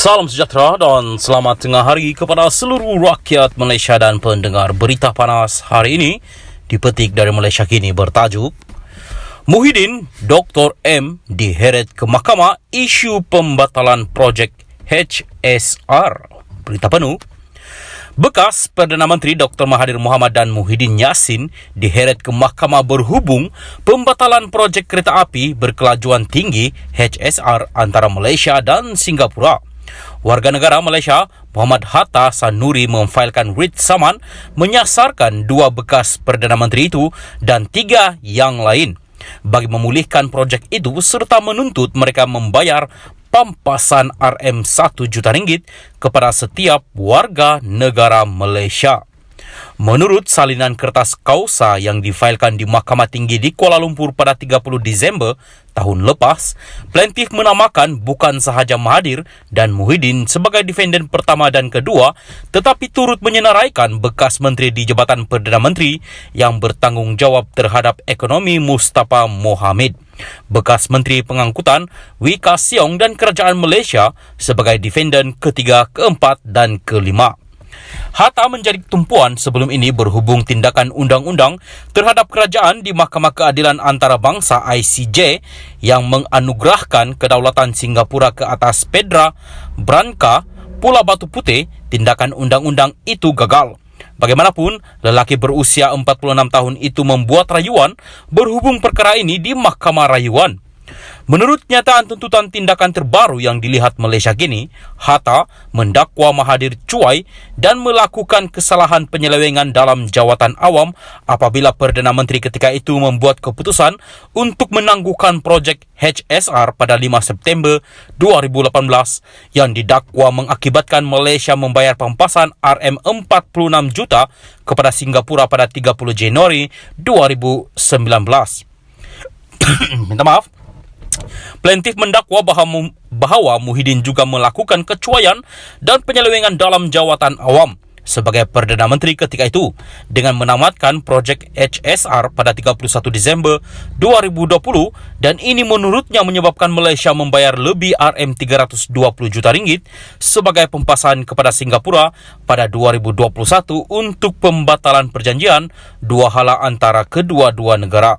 Salam sejahtera dan selamat tengah hari kepada seluruh rakyat Malaysia dan pendengar berita panas hari ini dipetik dari Malaysia Kini bertajuk Muhyiddin Dr. M diheret ke mahkamah isu pembatalan projek HSR. Berita penuh. Bekas Perdana Menteri Dr. Mahathir Mohamad dan Muhyiddin Yassin diheret ke mahkamah berhubung pembatalan projek kereta api berkelajuan tinggi HSR antara Malaysia dan Singapura. Warga negara Malaysia Muhammad Hatta Sanuri memfailkan writ saman menyasarkan 2 bekas Perdana Menteri itu dan 3 yang lain bagi memulihkan projek itu serta menuntut mereka membayar pampasan RM1 juta ringgit kepada setiap warga negara Malaysia. Menurut salinan kertas kausa yang difailkan di Mahkamah Tinggi di Kuala Lumpur pada 30 Disember tahun lepas, plaintiff menamakan bukan sahaja Mahathir dan Muhyiddin sebagai defendant pertama dan kedua, tetapi turut menyenaraikan bekas menteri di Jabatan Perdana Menteri yang bertanggungjawab terhadap ekonomi Mustafa Mohamed, bekas Menteri Pengangkutan Wika Siong dan Kerajaan Malaysia sebagai defendant ketiga, keempat dan kelima. Hatta menjadi tumpuan sebelum ini berhubung tindakan undang-undang terhadap kerajaan di Mahkamah Keadilan Antarabangsa ICJ yang menganugerahkan kedaulatan Singapura ke atas Petra Branca, Pulau Batu Putih. Tindakan undang-undang itu gagal. Bagaimanapun, lelaki berusia 46 tahun itu membuat rayuan berhubung perkara ini di Mahkamah Rayuan. Menurut kenyataan tuntutan tindakan terbaru yang dilihat Malaysia Kini, Hatta mendakwa Mahathir cuai dan melakukan kesalahan penyelewengan dalam jawatan awam apabila Perdana Menteri ketika itu membuat keputusan untuk menangguhkan projek HSR pada 5 September 2018 yang didakwa mengakibatkan Malaysia membayar pampasan RM46 juta kepada Singapura pada 30 Januari 2019. Minta maaf. Plaintiff mendakwa bahawa Muhyiddin juga melakukan kecuaian dan penyelewengan dalam jawatan awam sebagai Perdana Menteri ketika itu dengan menamatkan projek HSR pada 31 Disember 2020 dan ini menurutnya menyebabkan Malaysia membayar lebih RM320 juta ringgit sebagai pampasan kepada Singapura pada 2021 untuk pembatalan perjanjian dua hala antara kedua-dua negara.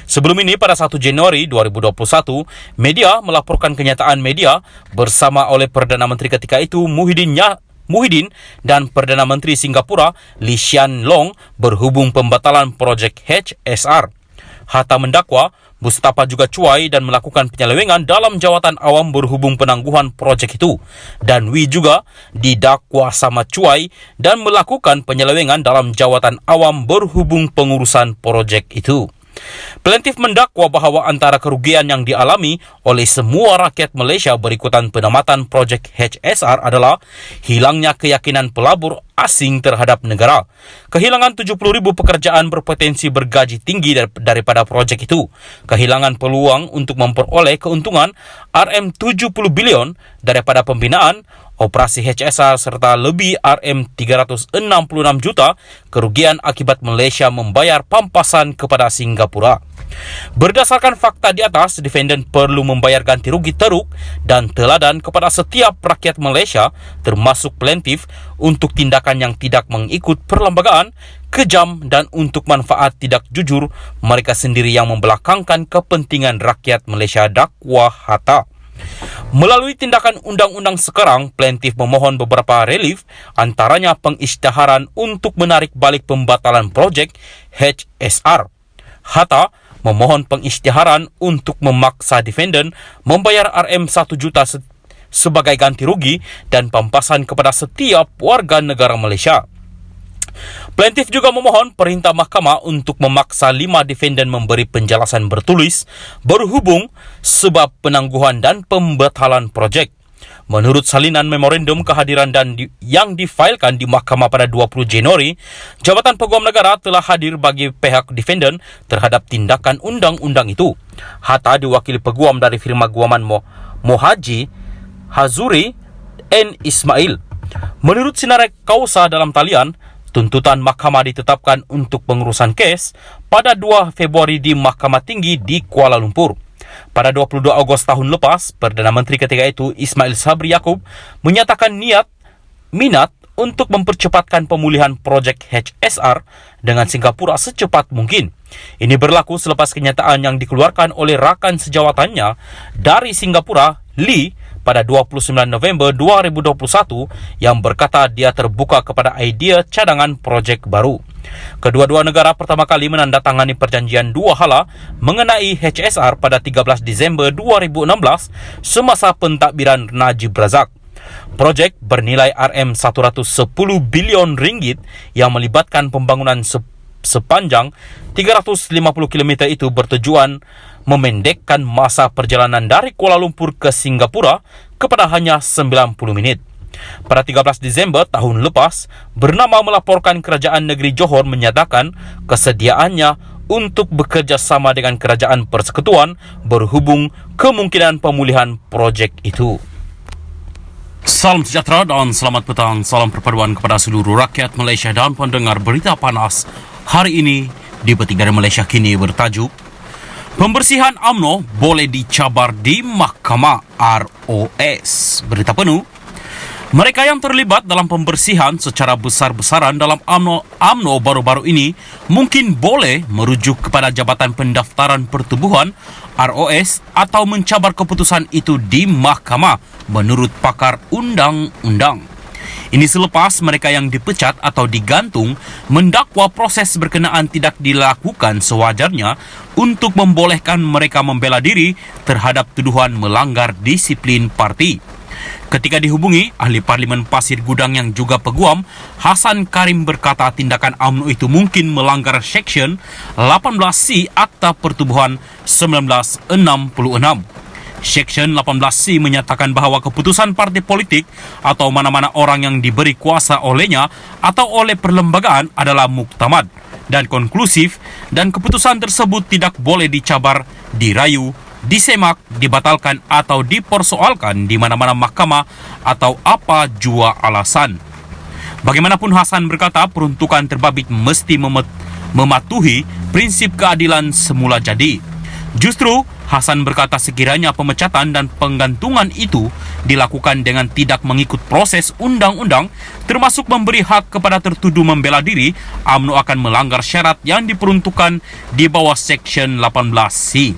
Sebelum ini, pada 1 Januari 2021, media melaporkan kenyataan media bersama oleh Perdana Menteri ketika itu Muhyiddin dan Perdana Menteri Singapura Lee Hsien Loong berhubung pembatalan projek HSR. Hatta mendakwa Mustafa juga cuai dan melakukan penyelewengan dalam jawatan awam berhubung penangguhan projek itu. Dan Wee juga didakwa sama cuai dan melakukan penyelewengan dalam jawatan awam berhubung pengurusan projek itu. Plaintiff mendakwa bahawa antara kerugian yang dialami oleh semua rakyat Malaysia berikutan penamatan projek HSR adalah hilangnya keyakinan pelabur asing terhadap negara, kehilangan 70,000 pekerjaan berpotensi bergaji tinggi daripada projek itu, kehilangan peluang untuk memperoleh keuntungan RM70 bilion daripada pembinaan operasi HSR serta lebih RM366 juta kerugian akibat Malaysia membayar pampasan kepada Singapura. Berdasarkan fakta di atas, defendant perlu membayar ganti rugi teruk dan teladan kepada setiap rakyat Malaysia termasuk plaintiff untuk tindakan yang tidak mengikut perlembagaan, kejam dan untuk manfaat tidak jujur mereka sendiri yang membelakangkan kepentingan rakyat Malaysia, dakwa Hatta. Melalui tindakan undang-undang sekarang, plaintiff memohon beberapa relief, antaranya pengisytiharan untuk menarik balik pembatalan projek HSR. Hatta memohon pengisytiharan untuk memaksa defendant membayar RM1 juta sebagai ganti rugi dan pampasan kepada setiap warga negara Malaysia. Plaintiff juga memohon perintah mahkamah untuk memaksa 5 defendant memberi penjelasan bertulis berhubung sebab penangguhan dan pembatalan projek. Menurut salinan memorandum kehadiran yang difailkan di mahkamah pada 20 Januari, Jabatan Peguam Negara telah hadir bagi pihak defendant terhadap tindakan undang-undang itu. Hatta diwakili peguam dari firma guaman Mohaji Hazuri N. Ismail. Menurut sinarai kausa dalam talian, tuntutan mahkamah ditetapkan untuk pengurusan kes pada 2 Februari di Mahkamah Tinggi di Kuala Lumpur. Pada 22 Ogos tahun lepas, Perdana Menteri ketika itu Ismail Sabri Yaakob menyatakan minat untuk mempercepatkan pemulihan projek HSR dengan Singapura secepat mungkin. Ini berlaku selepas kenyataan yang dikeluarkan oleh rakan sejawatannya dari Singapura, Lee, pada 29 November 2021 yang berkata dia terbuka kepada idea cadangan projek baru. Kedua-dua negara pertama kali menandatangani perjanjian dua hala mengenai HSR pada 13 Disember 2016 semasa pentadbiran Najib Razak. Projek bernilai RM110 bilion yang melibatkan pembangunan sepanjang 350 km itu bertujuan memendekkan masa perjalanan dari Kuala Lumpur ke Singapura kepada hanya 90 menit. Pada 13 Disember tahun lepas, Bernama melaporkan Kerajaan Negeri Johor menyatakan kesediaannya untuk bekerja sama dengan Kerajaan Persekutuan berhubung kemungkinan pemulihan projek itu. Salam sejahtera dan selamat petang. Salam perpaduan kepada seluruh rakyat Malaysia dan pendengar berita panas. Hari ini di Petik dari Malaysia Kini bertajuk Pembersihan UMNO boleh dicabar di Mahkamah ROS. Berita penuh. Mereka yang terlibat dalam pembersihan secara besar-besaran dalam UMNO baru-baru ini mungkin boleh merujuk kepada Jabatan Pendaftaran Pertubuhan ROS atau mencabar keputusan itu di mahkamah menurut pakar undang-undang. Ini selepas mereka yang dipecat atau digantung mendakwa proses berkenaan tidak dilakukan sewajarnya untuk membolehkan mereka membela diri terhadap tuduhan melanggar disiplin parti. Ketika dihubungi, ahli Parlimen Pasir Gudang yang juga peguam, Hasan Karim berkata tindakan UMNO itu mungkin melanggar Seksyen 18C Akta Pertubuhan 1966. Seksyen 18C menyatakan bahawa keputusan parti politik atau mana-mana orang yang diberi kuasa olehnya atau oleh perlembagaan adalah muktamad dan konklusif dan keputusan tersebut tidak boleh dicabar, dirayu, disemak, dibatalkan atau dipersoalkan di mana-mana mahkamah atau apa jua alasan. Bagaimanapun Hasan berkata peruntukan terbabit mesti mematuhi prinsip keadilan semula jadi. Justru Hasan berkata sekiranya pemecatan dan penggantungan itu dilakukan dengan tidak mengikut proses undang-undang termasuk memberi hak kepada tertuduh membela diri, UMNO akan melanggar syarat yang diperuntukkan di bawah Seksyen 18C.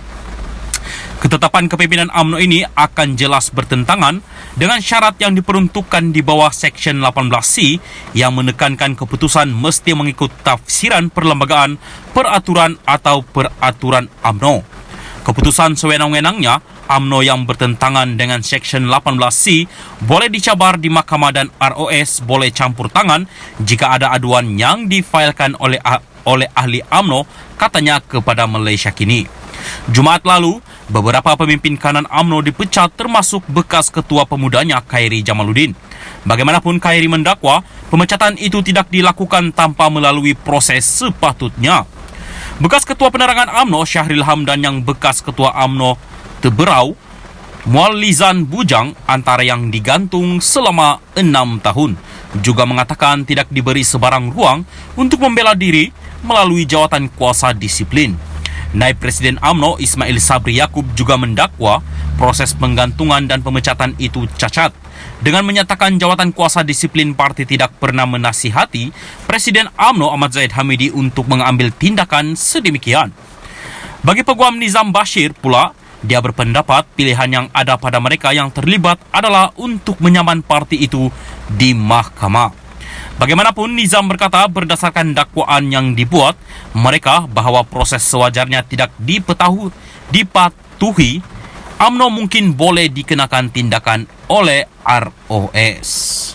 Ketetapan kepimpinan UMNO ini akan jelas bertentangan dengan syarat yang diperuntukkan di bawah Seksyen 18C yang menekankan keputusan mesti mengikut tafsiran perlembagaan, peraturan atau peraturan UMNO. Keputusan sewenang-wenangnya, UMNO yang bertentangan dengan Seksyen 18C boleh dicabar di mahkamah dan ROS boleh campur tangan jika ada aduan yang difailkan oleh ahli UMNO, katanya kepada Malaysia Kini. Jumaat lalu, beberapa pemimpin kanan UMNO dipecat termasuk bekas ketua pemudanya Khairi Jamaluddin. Bagaimanapun Khairi mendakwa pemecatan itu tidak dilakukan tanpa melalui proses sepatutnya. Bekas Ketua Penerangan UMNO Syahril Hamdan yang bekas Ketua UMNO Teberau Mualizan Bujang antara yang digantung selama 6 tahun juga mengatakan tidak diberi sebarang ruang untuk membela diri melalui jawatan kuasa disiplin. Naib Presiden UMNO Ismail Sabri Yaakob juga mendakwa proses penggantungan dan pemecatan itu cacat dengan menyatakan jawatan kuasa disiplin parti tidak pernah menasihati Presiden UMNO Ahmad Zahid Hamidi untuk mengambil tindakan sedemikian. Bagi Peguam Nizam Bashir pula, dia berpendapat pilihan yang ada pada mereka yang terlibat adalah untuk menyaman parti itu di mahkamah. Bagaimanapun, Nizam berkata berdasarkan dakwaan yang dibuat mereka bahawa proses sewajarnya tidak dipatuhi, UMNO mungkin boleh dikenakan tindakan oleh ROS.